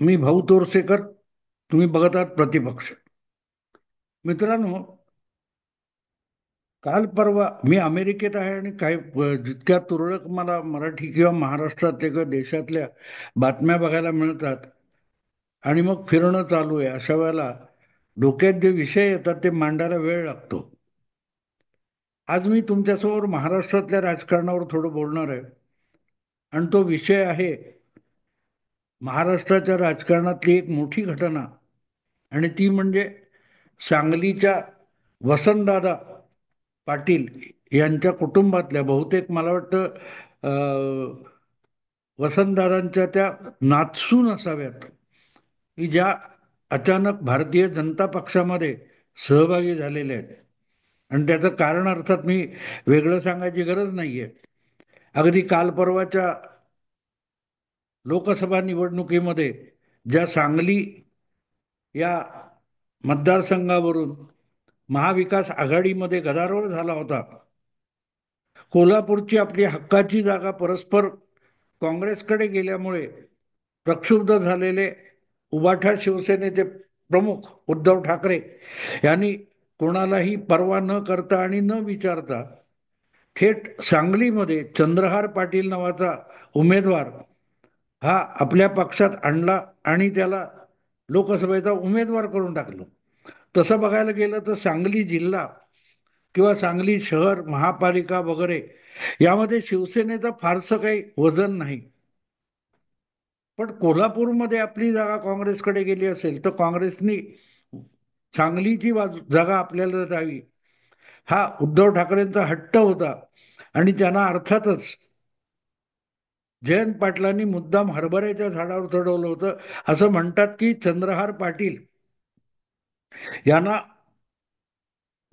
मी भाऊ तोरसेकर. तुम्ही बघत आहात प्रतिपक्ष. मित्रांनो, काल परवा मी अमेरिकेत आहे आणि काही जितक्या तुरळक मला मराठी किंवा महाराष्ट्रातल्या किंवा देशातल्या बातम्या बघायला मिळतात आणि मग फिरणं चालू आहे. अशा वेळेला डोक्यात जे विषय येतात ते मांडायला वेळ लागतो. आज मी तुमच्यासमोर महाराष्ट्रातल्या राजकारणावर थोडं बोलणार आहे आणि तो विषय आहे महाराष्ट्राच्या राजकारणातली एक मोठी घटना, आणि ती म्हणजे सांगलीच्या वसंतदादा पाटील यांच्या कुटुंबातल्या, बहुतेक मला वाटतं वसंतदादांच्या त्या नातसून असाव्यात, की ज्या अचानक भारतीय जनता पक्षामध्ये सहभागी झालेल्या आहेत. आणि त्याचं कारण अर्थात मी वेगळं सांगायची गरज नाहीये. अगदी काल परवाच्या लोकसभा निवडणुकीमध्ये ज्या सांगली या मतदारसंघावरून महाविकास आघाडीमध्ये गदारोळ झाला होता, कोल्हापूरची आपली हक्काची जागा परस्पर काँग्रेसकडे गेल्यामुळे प्रक्षुब्ध झालेले उबाठा शिवसेनेचे प्रमुख उद्धव ठाकरे यांनी कोणालाही पर्वा न करता आणि न विचारता थेट सांगलीमध्ये चंद्रहार पाटील नावाचा उमेदवार हा आपल्या पक्षात आणला आणि त्याला लोकसभेचा उमेदवार करून टाकलं. तसं बघायला गेलं तर सांगली जिल्हा किंवा सांगली शहर महापालिका वगैरे यामध्ये शिवसेनेचं फारसं काही वजन नाही. पण कोल्हापूरमध्ये आपली जागा काँग्रेसकडे गेली असेल तर काँग्रेसनी सांगलीची जागा आपल्याला द्यावी, हा उद्धव ठाकरेंचा हट्ट होता. आणि त्यांना अर्थातच जयंत पाटलांनी मुद्दाम हरभऱ्याच्या झाडावर चढवलं होतं. असं म्हणतात की चंद्रहार पाटील यांना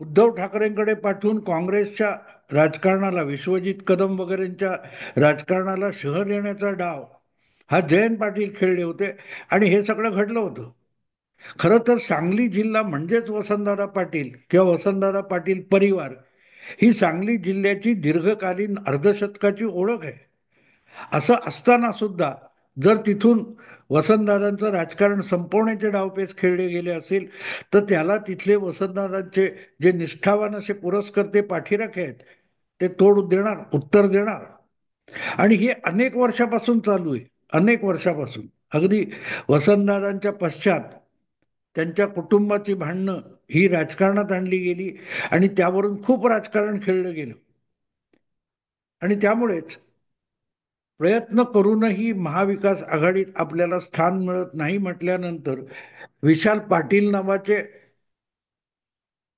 उद्धव ठाकरेंकडे पाठवून काँग्रेसच्या राजकारणाला, विश्वजित कदम वगैरेंच्या राजकारणाला शह देण्याचा डाव हा जयंत पाटील खेळले होते. आणि हे सगळं घडलं होतं. खरं तर सांगली जिल्हा म्हणजेच वसंतदादा पाटील किंवा वसंतदादा पाटील परिवार ही सांगली जिल्ह्याची दीर्घकालीन अर्धशतकाची ओळख आहे. असं असताना सुद्धा जर तिथून वसंतदादांचं राजकारण संपवण्याचे डावपेच खेळले गेले असेल तर त्याला तिथले वसंतदादांचे जे निष्ठावान असे पुरस्कर्ते पाठीराखे आहेत ते तोड देणार, उत्तर देणार. आणि हे अनेक वर्षापासून चालू आहे. अनेक वर्षापासून अगदी वसंतदादांच्या पश्चात त्यांच्या कुटुंबाची भांडणं ही राजकारणात आणली गेली आणि त्यावरून खूप राजकारण खेळलं गेलं. आणि त्यामुळेच प्रयत्न करूनही महाविकास आघाडीत आपल्याला स्थान मिळत नाही म्हटल्यानंतर विशाल पाटील नावाचे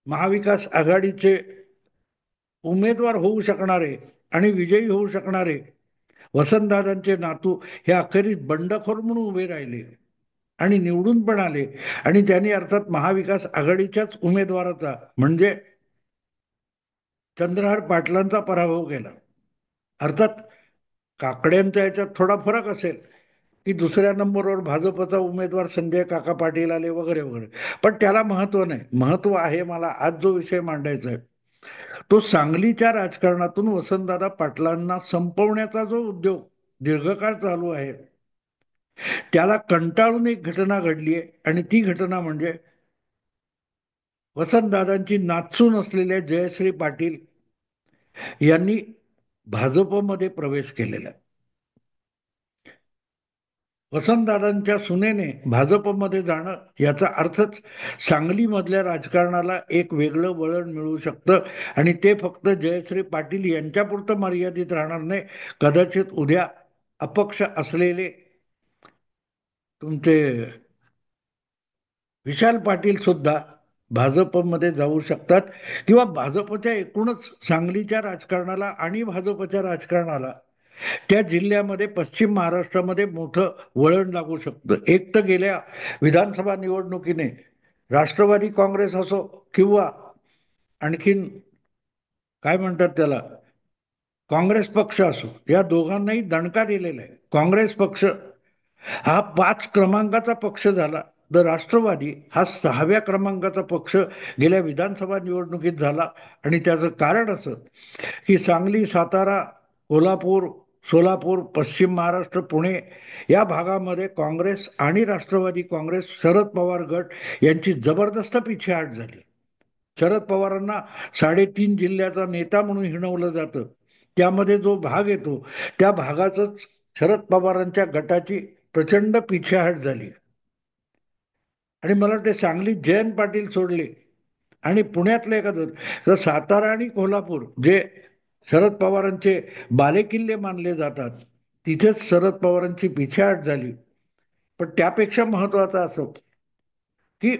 महाविकास आघाडीचे उमेदवार होऊ शकणारे आणि विजयी होऊ शकणारे वसंतदादांचे नातू हे अखेरीस बंडखोर म्हणून उभे राहिले आणि निवडून पण आले. आणि त्यांनी अर्थात महाविकास आघाडीच्याच उमेदवाराचा म्हणजे चंद्रहार पाटलांचा पराभव केला. अर्थात काकड्यांच्या याच्यात थोडा फरक असेल की दुसऱ्या नंबरवर भाजपचा उमेदवार संजय काका पाटील आले वगैरे वगैरे, पण त्याला महत्व नाही. महत्व आहे मला आज जो विषय मांडायचा आहे तो सांगलीच्या राजकारणातून वसंतदादा पाटलांना संपवण्याचा जो उद्योग दीर्घकाळ चालू आहे त्याला कंटाळून एक घटना घडली आहे. आणि ती घटना म्हणजे वसंतदादांची नातसून असलेल्या जयश्री पाटील यांनी भाजपमध्ये प्रवेश केलेला आहे. वसंतदादांच्या सुनेने भाजपमध्ये जाणं याचा अर्थच सांगलीमधल्या राजकारणाला एक वेगळं वळण मिळू शकतं. आणि ते फक्त जयश्री पाटील यांच्यापुरतं मर्यादित राहणार नाही. कदाचित उद्या अपक्ष असलेले तुमचे विशाल पाटील सुद्धा भाजपमध्ये जाऊ शकतात किंवा भाजपच्या एकूणच सांगलीच्या राजकारणाला आणि भाजपच्या राजकारणाला त्या जिल्ह्यामध्ये पश्चिम महाराष्ट्रामध्ये मोठं वळण लागू शकतं. एक तर गेल्या विधानसभा निवडणुकीने राष्ट्रवादी काँग्रेस असो किंवा आणखीन काय म्हणतात त्याला काँग्रेस पक्ष असो, या दोघांनाही दणका दिलेला आहे. काँग्रेस पक्ष हा 5 क्रमांकाचा पक्ष झाला तर राष्ट्रवादी हा 6व्या क्रमांकाचा पक्ष गेल्या विधानसभा निवडणुकीत झाला. आणि त्याचं कारण असं की सांगली, सातारा, कोल्हापूर सोलापूर, पश्चिम महाराष्ट्र, पुणे या भागामध्ये काँग्रेस आणि राष्ट्रवादी काँग्रेस, शरद पवार गट यांची जबरदस्त पिछेहाट झाली. शरद पवारांना 3.5 जिल्ह्याचा नेता म्हणून हिणवलं जातं. त्यामध्ये जो भाग येतो त्या भागाचंच शरद पवारांच्या गटाची प्रचंड पिछेहाट झाली. आणि मला वाटते सांगलीत जयंत पाटील सोडले आणि पुण्यातलं एखादं, तर सातारा आणि कोल्हापूर जे शरद पवारांचे बालेकिल्ले मानले जातात, तिथेच शरद पवारांची पिछेहाट झाली. पण त्यापेक्षा महत्वाचं असं की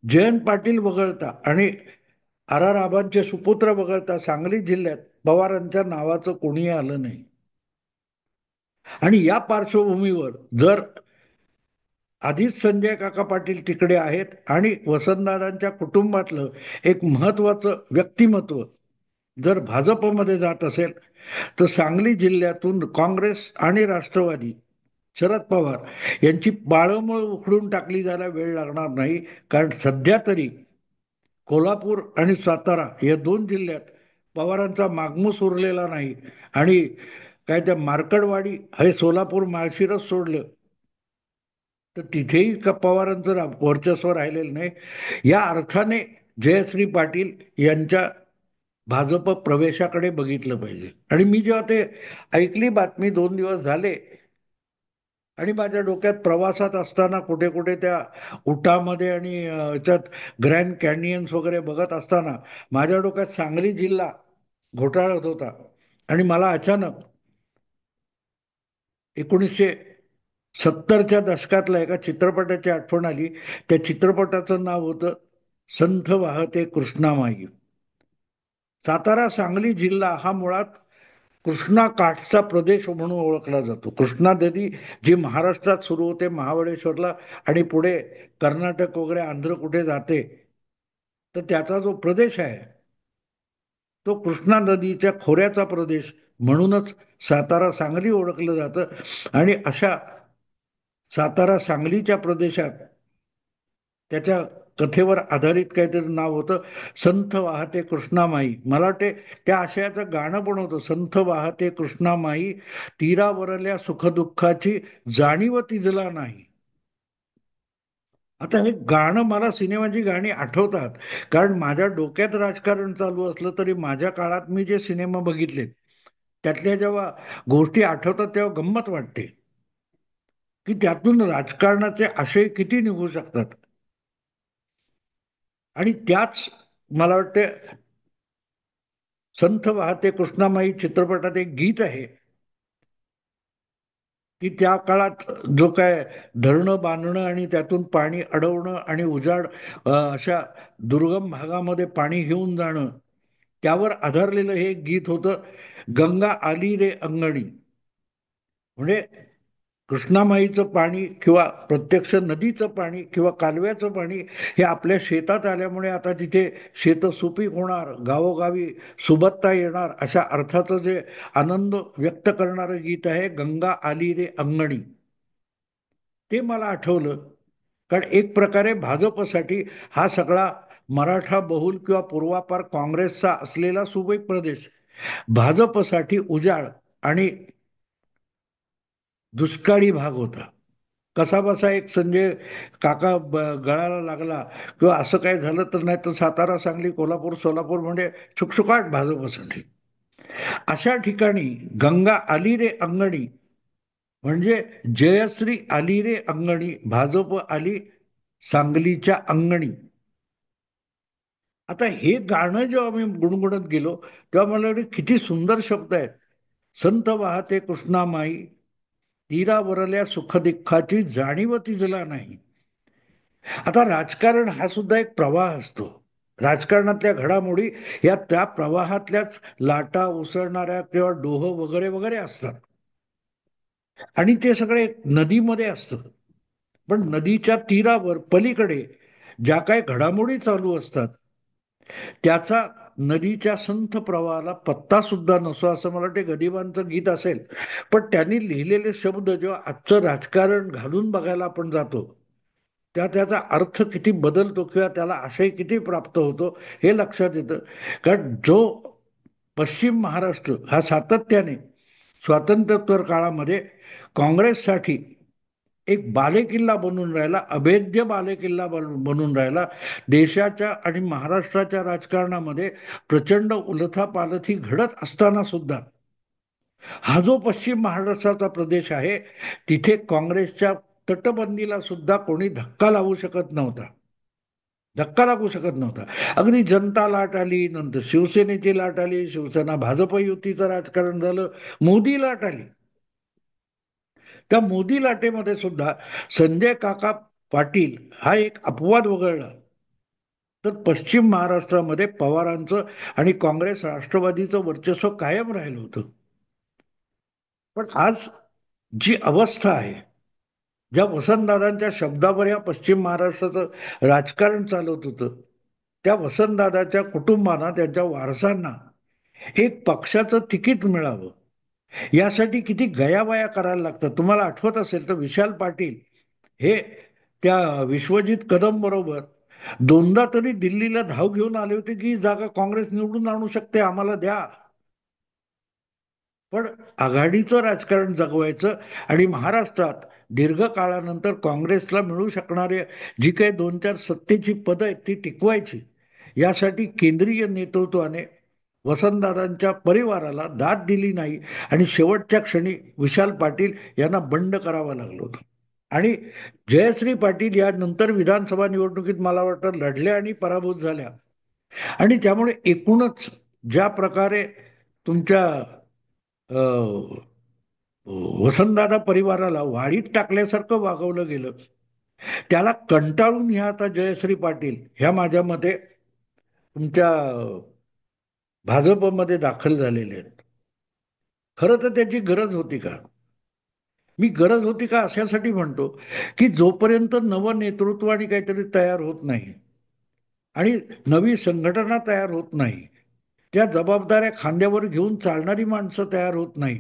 जयंत पाटील वगळता आणि आर आर आबांचे सुपुत्र वगळता सांगली जिल्ह्यात पवारांच्या नावाचं कोणीही आलं नाही. आणि या पार्श्वभूमीवर जर आधीच संजय काका पाटील तिकडे आहेत आणि वसंतदादांच्या कुटुंबातलं एक महत्वाचं व्यक्तिमत्व जर भाजपमध्ये जात असेल, तर सांगली जिल्ह्यातून काँग्रेस आणि राष्ट्रवादी शरद पवार यांची बाळंमळ उखडून टाकली जायला वेळ लागणार नाही. कारण सध्या तरी कोल्हापूर आणि सातारा या 2 जिल्ह्यात पवारांचा मागमूस उरलेला नाही. आणि काय त्या मार्कडवाडी हे सोलापूर माळशिरस सोडलं तर तिथेही पवारांचं वर्चस्व राहिलेलं नाही. या अर्थाने जयश्री पाटील यांच्या भाजप प्रवेशाकडे बघितलं पाहिजे. आणि मी जेव्हा ते ऐकली बातमी 2 दिवस झाले आणि माझ्या डोक्यात प्रवासात असताना कुठे कुठे त्या उटामध्ये आणि याच्यात ग्रँड कॅनियन्स वगैरे बघत असताना माझ्या डोक्यात सांगली जिल्हा घोटाळत होता. आणि मला अचानक 1970च्या दशकातल्या एका चित्रपटाची आठवण आली. त्या चित्रपटाचं नाव होतं संथ वाहते कृष्णामाई. सातारा सांगली जिल्हा हा मुळात कृष्णा काठचा प्रदेश म्हणून ओळखला जातो. कृष्णा नदी जी महाराष्ट्रात सुरू होते महाबळेश्वरला आणि पुढे कर्नाटक वगैरे आंध्र कुठे जाते, तर त्याचा जो प्रदेश आहे तो कृष्णा नदीच्या खोऱ्याचा प्रदेश म्हणूनच सातारा सांगली ओळखलं जातं. आणि अशा सातारा सांगलीच्या प्रदेशात त्याच्या कथेवर आधारित काहीतरी नाव होतं संथ वाहते कृष्णामाई. मला वाटते त्या आशयाचं गाणं पण होतं, संथ वाहते कृष्णामाई तीरावरल्या सुखदुःखाची जाणीव तिजला नाही. आता हे गाणं मला सिनेमाची गाणी आठवतात, कारण माझ्या डोक्यात राजकारण चालू असलं तरी माझ्या काळात मी जे सिनेमा बघितले त्यातल्या जेव्हा गोष्टी आठवतात तेव्हा गंमत वाटते की त्यातून राजकारणाचे आशय किती निघू शकतात. आणि त्याच मला वाटते संथ वाहते कृष्णामाई चित्रपटात एक गीत आहे की त्या काळात जो काय धरणं बांधणं आणि त्यातून पाणी अडवणं आणि उजाड अशा दुर्गम भागामध्ये पाणी घेऊन जाणं त्यावर आधारलेलं हे गीत होतं, गंगा आली रे अंगणी. म्हणजे कृष्णामाईचं पाणी किंवा प्रत्यक्ष नदीचं पाणी किंवा कालव्याचं पाणी हे आपल्या शेतात आल्यामुळे आता तिथे शेत सुपीक होणार, गावोगावी सुबत्ता येणार, अशा अर्थाचं जे आनंद व्यक्त करणारं गीत आहे गंगा आली रे अंगणी. ते मला आठवलं, कारण एक प्रकारे भाजपसाठी हा सगळा मराठा बहुल किंवा पूर्वापार काँग्रेसचा असलेला सुबीक प्रदेश भाजपसाठी उजाड आणि दुष्काळी भाग होता. कसा बसा एक संजय काका गळाला लागला किंवा असं काय झालं तर, नाही तर सातारा सांगली कोल्हापूर सोलापूर म्हणजे शुकशुकाट भाजपसाठी. अशा ठिकाणी गंगा आली रे अंगणी म्हणजे जयश्री आली रे अंगणी, भाजप आली सांगलीच्या अंगणी. आता हे गाणं जेव्हा मी गुणगुणत गेलो तेव्हा मला वाटलं किती सुंदर शब्द आहेत. संत वाहते कृष्णामाई तीरावरल्या सुखदुःखाची जाणीव तिजला नाही. आता राजकारण हा सुद्धा एक प्रवाह असतो. राजकारणातल्या घडामोडी या त्या प्रवाहातल्याच लाटा उसळणाऱ्या किंवा डोह वगैरे वगैरे असतात. आणि ते सगळे नदीमध्ये असतं. पण नदीच्या तीरावर पलीकडे ज्या काही घडामोडी चालू असतात त्याचा नदीच्या संथ प्रवाहाला पत्ता सुद्धा नसो, असं मला वाटते गदिमांचं गीत असेल. पण त्यांनी लिहिलेले शब्द जेव्हा आजचं राजकारण घालून बघायला आपण जातो त्याचा अर्थ किती बदलतो किंवा त्याला आशय किती प्राप्त होतो हे लक्षात येतं. कारण जो पश्चिम महाराष्ट्र हा सातत्याने स्वातंत्र्योत्तर काळामध्ये काँग्रेससाठी एक बालेकिल्ला बनून राहिला, अभेद्य बालेकिल्ला बनून राहिला. देशाच्या आणि महाराष्ट्राच्या राजकारणामध्ये प्रचंड उलथापालथी घडत असताना सुद्धा हा जो पश्चिम महाराष्ट्राचा प्रदेश आहे, तिथे काँग्रेसच्या तटबंदीला सुद्धा कोणी धक्का लावू शकत नव्हता. धक्का लागू शकत नव्हता. अगदी जनता लाट आली, नंतर शिवसेनेची लाट आली, शिवसेना भाजप युतीचं राजकारण झालं, मोदी लाट आली. त्या मोदी लाटेमध्ये सुद्धा संजय काका पाटील हा एक अपवाद वगळला तर पश्चिम महाराष्ट्रामध्ये पवारांचं आणि काँग्रेस राष्ट्रवादीचं वर्चस्व कायम राहिलं होतं. पण आज जी अवस्था आहे, ज्या वसंतदादांच्या शब्दावर या पश्चिम महाराष्ट्राचं राजकारण चालत होतं, त्या वसंतदादाच्या कुटुंबांना, त्यांच्या वारसांना एक पक्षाचं तिकीट मिळावं यासाठी किती गयावया करायला लागतात. तुम्हाला आठवत असेल तर विशाल पाटील हे त्या विश्वजित कदम बरोबर दोनदा तरी दिल्लीला धाव घेऊन आले होते की जागा काँग्रेस निवडून आणू शकते, आम्हाला द्या. पण आघाडीचं राजकारण जगवायचं आणि महाराष्ट्रात दीर्घकाळानंतर काँग्रेसला मिळू शकणारे जी काही दोन चार सत्तेची पदं आहेत ती टिकवायची, यासाठी केंद्रीय नेतृत्वाने वसंतदादांच्या परिवाराला दाद दिली नाही आणि शेवटच्या क्षणी विशाल पाटील यांना बंड करावं लागलं होतं. आणि जयश्री पाटील या नंतर विधानसभा निवडणुकीत मला वाटतं लढल्या आणि पराभूत झाल्या. आणि त्यामुळे एकूणच ज्या प्रकारे तुमच्या वसंतदादा परिवाराला वाळीत टाकल्यासारखं वागवलं गेलं, त्याला कंटाळून ह्या आता जयश्री पाटील ह्या माझ्या मते तुमच्या भाजपमध्ये दाखल झालेले आहेत. खरं तर त्याची गरज होती का? मी गरज होती का अशासाठी म्हणतो की जोपर्यंत नवं नेतृत्व आणि काहीतरी तयार होत नाही आणि नवी संघटना तयार होत नाही, त्या जबाबदाऱ्या खांद्यावर घेऊन चालणारी माणसं तयार होत नाही,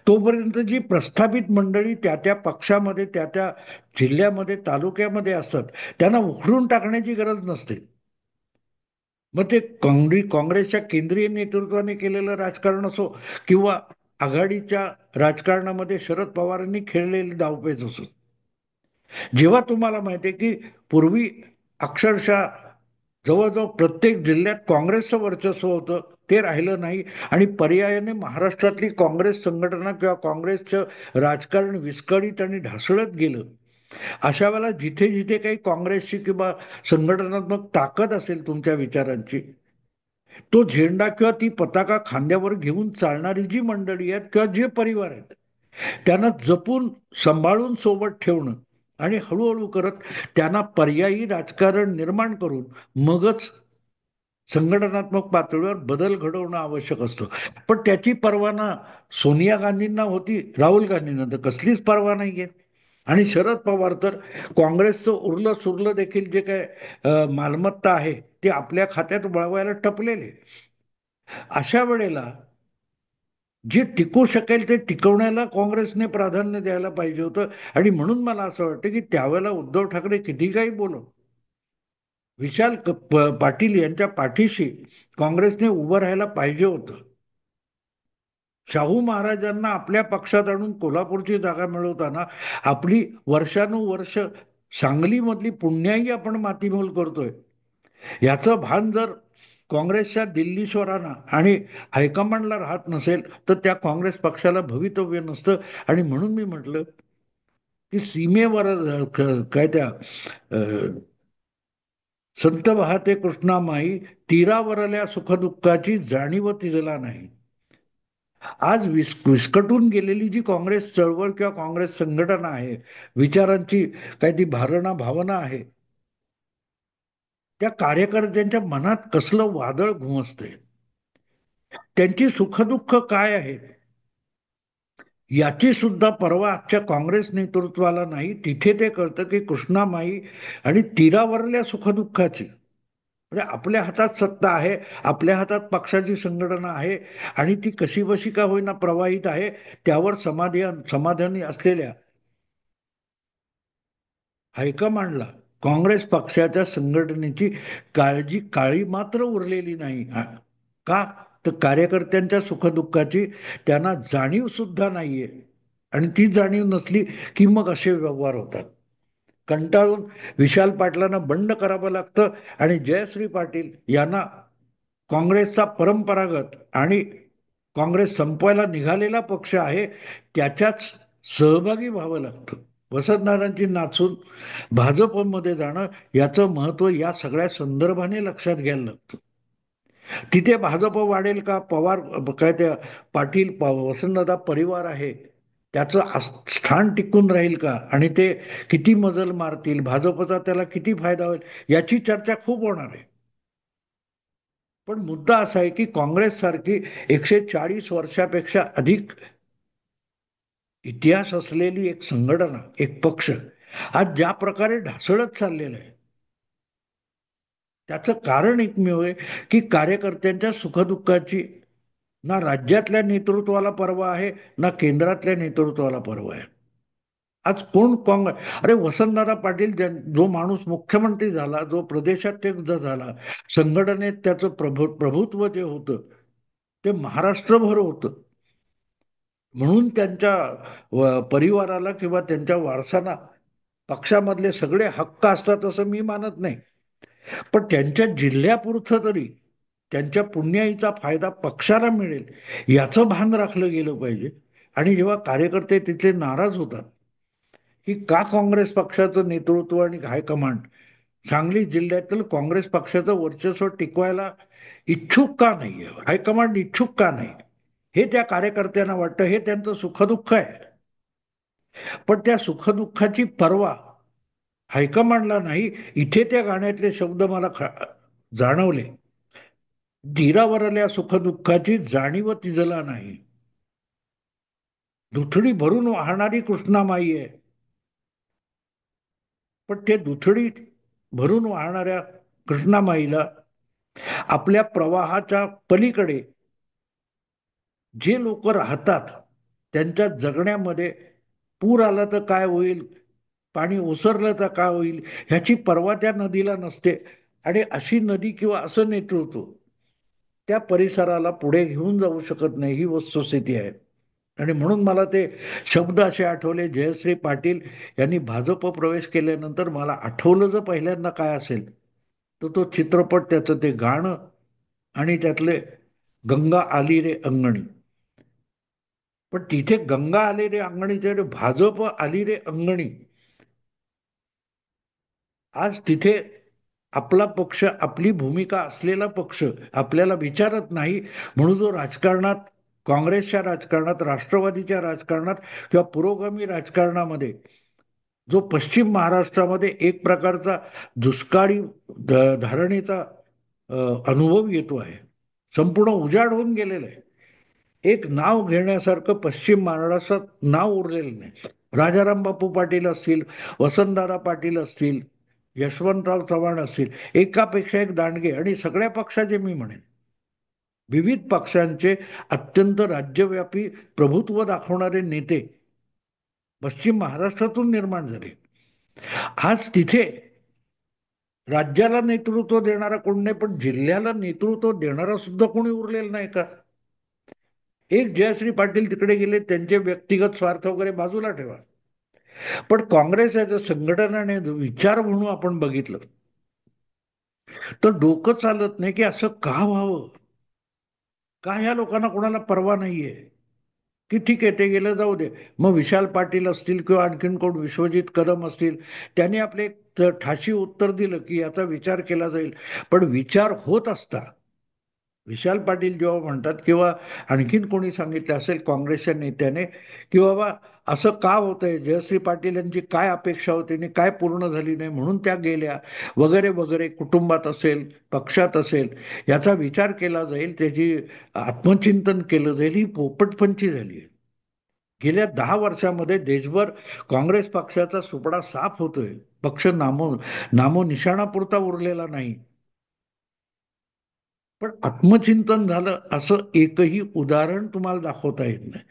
तोपर्यंत जी प्रस्थापित मंडळी त्या त्या पक्षामध्ये, त्या त्या जिल्ह्यामध्ये, तालुक्यामध्ये असतात, त्यांना उखडून टाकण्याची गरज नसते. मग ते काँग्रेसच्या केंद्रीय नेतृत्वाने केलेलं राजकारण असो किंवा आघाडीच्या राजकारणामध्ये शरद पवारांनी खेळलेले डावपेच असो. जेव्हा तुम्हाला माहिती आहे की पूर्वी अक्षरशः जवळजवळ प्रत्येक जिल्ह्यात काँग्रेसचं वर्चस्व होतं, ते राहिलं नाही आणि पर्यायाने महाराष्ट्रातली काँग्रेस संघटना किंवा काँग्रेसचं राजकारण विस्कळीत आणि ढासळत गेलं. अशा वेळेला जिथे जिथे काही काँग्रेसची किंवा संघटनात्मक ताकद असेल तुमच्या विचारांची, तो झेंडा किंवा ती पताका खांद्यावर घेऊन चालणारी जी मंडळी आहेत किंवा जे परिवार आहेत, त्यांना जपून सांभाळून सोबत ठेवणं आणि हळूहळू करत त्यांना पर्यायी राजकारण निर्माण करून मगच संघटनात्मक पातळीवर बदल घडवणं आवश्यक असतं. पण त्याची परवाना सोनिया गांधींना होती, राहुल गांधींना तर कसलीच परवा नाहीये. आणि शरद पवार तर काँग्रेसचं उरलं सुरलं देखील जे काय मालमत्ता आहे ते आपल्या खात्यात वळवायला टपलेले. अशा वेळेला जे टिकू शकेल ते टिकवण्याला काँग्रेसने प्राधान्य द्यायला पाहिजे होतं. आणि म्हणून मला असं वाटतं की त्यावेळेला उद्धव ठाकरे किती काही बोलो, विशाल पाटील यांच्या पाठीशी काँग्रेसने उभं राहायला पाहिजे होतं. शाहू महाराजांना आपल्या पक्षात आणून कोल्हापूरची जागा मिळवताना आपली वर्षानुवर्ष सांगलीमधली पुण्याई आपण मातीमोल करतोय, याचं भान जर काँग्रेसच्या दिल्लीश्वरांना आणि हायकमांडला राहत नसेल तर त्या काँग्रेस पक्षाला भवितव्य नसतं. आणि म्हणून मी म्हटलं की सीमेवर काय त्या संत वाहते कृष्णामाई, तीरावरल्या सुखदुःखाची जाणीव तिजला नाही. आज विस्कटून गेलेली जी काँग्रेस चळवळ किंवा काँग्रेस संघटना आहे, विचारांची काही ती धारणा भावना आहे, त्या कार्यकर्त्यांच्या मनात कसलं वादळ घुमसते, त्यांची सुखदुःख काय आहे याची सुद्धा पर्वा आजच्या काँग्रेस नेतृत्वाला नाही. तिथे ते कळतं की कृष्णामाई आणि तीरावरल्या सुखदुःखाची, म्हणजे आपल्या हातात सत्ता आहे, आपल्या हातात पक्षाची संघटना आहे आणि ती कशी बशी का होईना प्रवाहित आहे, त्यावर समाधानी असलेल्या हायकमांडला काँग्रेस पक्षाच्या संघटनेची काळी मात्र उरलेली नाही. का? तर कार्यकर्त्यांच्या सुखदुःखाची त्यांना जाणीव सुद्धा नाहीये. आणि ती जाणीव नसली की मग असे व्यवहार होतात. कंटाळून विशाल पाटलांना बंड करावं लागतं आणि जयश्री पाटील यांना काँग्रेसचा परंपरागत आणि काँग्रेस संपवायला निघालेला पक्ष आहे त्याच्याच सहभागी व्हावं लागतं. वसंतदादांची नाचून भाजपमध्ये जाणं याचं महत्व या सगळ्या संदर्भाने लक्षात घ्यायला लागतं. तिथे भाजप वाढेल का, पवार काय त्या पाटील वसंतदादा परिवार आहे त्याचं स्थान टिकून राहील का, आणि ते किती मजल मारतील, भाजपचा त्याला किती फायदा होईल, याची चर्चा खूप होणार आहे. पण मुद्दा असा आहे की काँग्रेस सारखी 140 वर्षापेक्षा अधिक इतिहास असलेली एक संघटना, एक पक्ष आज ज्या प्रकारे ढासळत चाललेलं आहे त्याचं कारण एकमेव आहे की कार्यकर्त्यांच्या सुखदुःखाची ना राज्यातल्या नेतृत्वाला पर्वा आहे ना केंद्रातल्या नेतृत्वाला पर्वा आहे. आज कोण अरे वसंतदादा पाटील जो माणूस मुख्यमंत्री झाला, जो प्रदेशाध्यक्ष झाला, संघटनेत त्याचं प्रभुत्व जे होतं ते महाराष्ट्रभर होतं. म्हणून त्यांच्या परिवाराला किंवा त्यांच्या वारसांना पक्षामधले सगळे हक्क असतात असं मी मानत नाही. पण त्यांच्या जिल्ह्यापुरतं तरी त्यांच्या पुण्याईचा फायदा पक्षाला मिळेल याचं भान राखलं गेलं पाहिजे. आणि जेव्हा कार्यकर्ते तिथले नाराज होतात की का काँग्रेस पक्षाचं नेतृत्व आणि हायकमांड सांगली जिल्ह्यातील काँग्रेस पक्षाचं वर्चस्व टिकवायला इच्छुक का नाहीये, हायकमांड इच्छुक का नाही, हे त्या कार्यकर्त्यांना वाटतं. हे त्यांचं सुखदुःख आहे. पण त्या सुखदुःखाची पर्वा हायकमांडला नाही. इथे त्या गाण्यातले शब्द मला जाणवले, धीरावरल्या सुखदुःखाची जाणीव तिजला नाही. दुथडी भरून वाहणारी कृष्णामाई आहे, पण ते दुथडी भरून वाहणाऱ्या कृष्णामाईला आपल्या प्रवाहाच्या पलीकडे जे लोक राहतात त्यांच्या जगण्यामध्ये पूर आला तर काय होईल, पाणी ओसरलं तर काय होईल, ह्याची पर्वा त्या नदीला नसते. आणि अशी नदी किंवा असं नेतृत्व त्या परिसराला पुढे घेऊन जाऊ शकत नाही, ही वस्तुस्थिती आहे. आणि म्हणून मला ते शब्द असे आठवले, जयश्री पाटील यांनी भाजप प्रवेश केल्यानंतर मला आठवलं जर पहिल्यांदा काय असेल तर तो चित्रपट, त्याचं ते गाणं आणि त्यातले गंगा आली रे अंगणी. पण तिथे गंगा आली रे अंगणी, भाजप आली रे अंगणी. आज तिथे आपला पक्ष, आपली भूमिका असलेला पक्ष आपल्याला विचारत नाही. म्हणून जो राजकारणात, काँग्रेसच्या राजकारणात, राष्ट्रवादीच्या राजकारणात किंवा पुरोगामी राजकारणामध्ये जो पश्चिम महाराष्ट्रामध्ये एक प्रकारचा दुष्काळी धारणेचा अनुभव येतो आहे, संपूर्ण उजाड होऊन गेलेलं आहे. एक नाव घेण्यासारखं पश्चिम महाराष्ट्रात नाव उरलेलं नाही. राजाराम बापू पाटील असतील, वसंतदादा पाटील असतील, यशवंतराव चव्हाण असतील, एकापेक्षा एक दांडगे, आणि सगळ्या पक्षाचे मी म्हणेन विविध पक्षांचे अत्यंत राज्यव्यापी प्रभुत्व दाखवणारे नेते पश्चिम महाराष्ट्रातून निर्माण झाले. आज तिथे राज्याला नेतृत्व देणारा कोण नाही, पण जिल्ह्याला नेतृत्व देणारा सुद्धा कोणी उरलेलं नाही का. एक जयश्री पाटील तिकडे गेले, त्यांचे व्यक्तिगत स्वार्थ वगैरे बाजूला ठेवा, पण काँग्रेस याचं संघटनाने विचार म्हणून आपण बघितलं तर डोकं चालत नाही की असं का व्हावं. का ह्या लोकांना कोणाला परवा नाहीये की ठीक आहे ते गेलं जाऊ दे. मग विशाल पाटील असतील किंवा आणखीन कोण, विश्वजित कदम असतील, त्यांनी आपले ठाशी उत्तर दिलं की याचा विचार केला जाईल. पण विचार होत असता विशाल पाटील जेव्हा म्हणतात किंवा आणखीन कोणी सांगितलं असेल काँग्रेसच्या नेत्याने की बाबा असं का होतंय, जयश्री पाटील यांची काय अपेक्षा होती आणि काय पूर्ण झाली नाही म्हणून त्या गेल्या वगैरे वगैरे, कुटुंबात असेल, पक्षात असेल, याचा विचार केला जाईल, त्याची आत्मचिंतन केलं जाईल, ही पोपटपंची झाली आहे. गेल्या 10 वर्षामध्ये देशभर काँग्रेस पक्षाचा सुपडा साफ होतोय. पक्ष नामो निशाणापुरता उरलेला नाही. पण आत्मचिंतन झालं असं एकही उदाहरण तुम्हाला दाखवता येत नाही.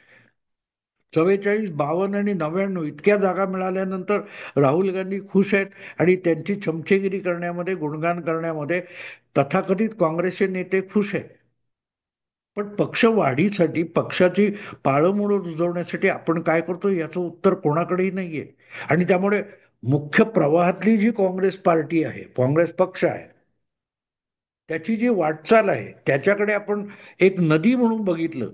44, 52 आणि 99 इतक्या जागा मिळाल्यानंतर राहुल गांधी खुश आहेत आणि त्यांची चमचेगिरी करण्यामध्ये, गुणगान करण्यामध्ये तथाकथित काँग्रेसचे नेते खुश आहेत. पण पक्ष वाढीसाठी, पक्षाची पाळंमुळं रुजवण्यासाठी आपण काय करतो याचं उत्तर कोणाकडेही नाहीये. आणि त्यामुळे मुख्य प्रवाहातली जी काँग्रेस पार्टी आहे, काँग्रेस पक्ष आहे, त्याची जी वाटचाल आहे त्याच्याकडे आपण एक नदी म्हणून बघितलं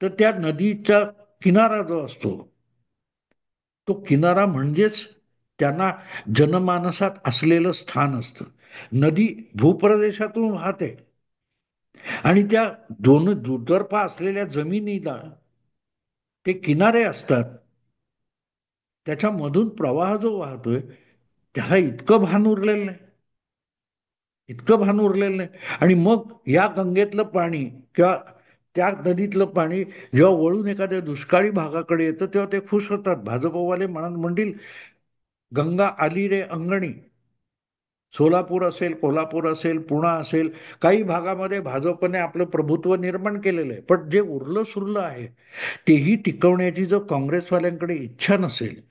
तर त्या नदीचा किनारा जो असतो, तो किनारा म्हणजेच त्यांना जनमानसात असलेलं स्थान असतं. नदी भूप्रदेशातून वाहते आणि त्या दोन दुतर्फा असलेल्या जमिनीला ते किनारे असतात. त्याच्यामधून प्रवाह जो वाहतोय त्याला इतकं भान उरलेलं नाही, इतकं भान उरलेलं नाही. आणि मग या गंगेतलं पाणी किंवा त्या नदीतलं पाणी जेव्हा वळून एखाद्या दुष्काळी भागाकडे येतं तेव्हा ते खुश होतात. भाजपवाले म्हणतील गंगा आली रे अंगणी. सोलापूर असेल, कोल्हापूर असेल, पुणा असेल, काही भागामध्ये भाजपने आपलं प्रभुत्व निर्माण केलेलं आहे. पण जे उरलं सुरलं आहे तेही टिकवण्याची जर काँग्रेसवाल्यांकडे इच्छा नसेल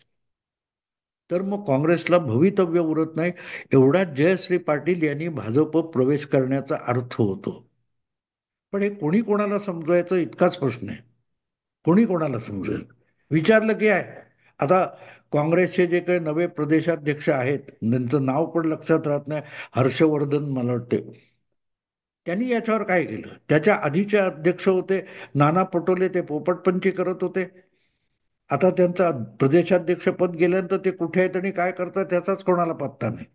तर मग काँग्रेसला भवितव्य उरत नाही. एवढ्यात जयश्री पाटील यांनी भाजप प्रवेश करण्याचा अर्थ होतो. पण हे कोणी कोणाला समजवायचं इतकाच प्रश्न आहे. कोणी कोणाला समजेल? विचारलं की आहे. आता काँग्रेसचे जे काही नवे प्रदेशाध्यक्ष आहेत, त्यांचं नाव पण लक्षात राहत नाही, हर्षवर्धन मला वाटते, त्यांनी याच्यावर काय केलं? त्याच्या आधीचे अध्यक्ष होते नाना पटोले, ते पोपटपंची करत होते. आता त्यांचं प्रदेशाध्यक्ष पद गेल्यानंतर ते कुठे आहेत आणि काय करतात त्याचाच कोणाला पत्ता नाही.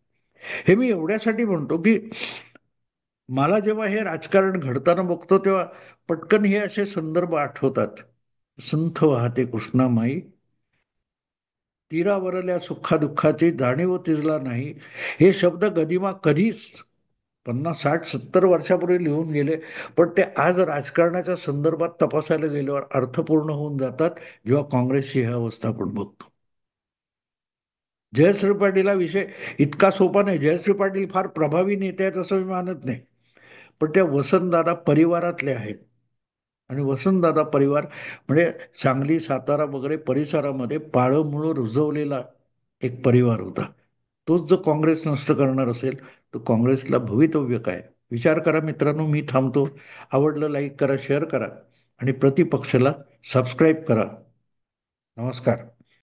हे मी एवढ्यासाठी म्हणतो की मला जेव्हा हे राजकारण घडताना बघतो तेव्हा पटकन हे असे संदर्भ आठवतात. संथ वाहते कृष्णामाई, तीरावरल्या सुखादुःखाची जाणीव तिजला नाही. हे शब्द गदिमा कधीच 50, 60, 70 वर्षापूर्वी लिहून गेले, पण ते आज राजकारणाच्या संदर्भात तपासायला गेल्यावर अर्थपूर्ण होऊन जातात जेव्हा काँग्रेसची ही अवस्था आपण बघतो. जयश्री पाटील विषय इतका सोपा नाही. जयश्री पाटील फार प्रभावी नेते आहेत असं मी मानत नाही, पण त्या वसंतदादा परिवारातले आहेत. आणि वसंतदादा परिवार म्हणजे सांगली, सातारा वगैरे परिसरामध्ये पाळंमुळं रुजवलेला एक परिवार होता. तोच जर काँग्रेस नष्ट करणार असेल तर काँग्रेसला भवितव्य काय? विचार करा मित्रांनो. मी थांबतो. आवडलं लाईक करा, शेअर करा आणि प्रतिपक्षाला सबस्क्राईब करा. नमस्कार.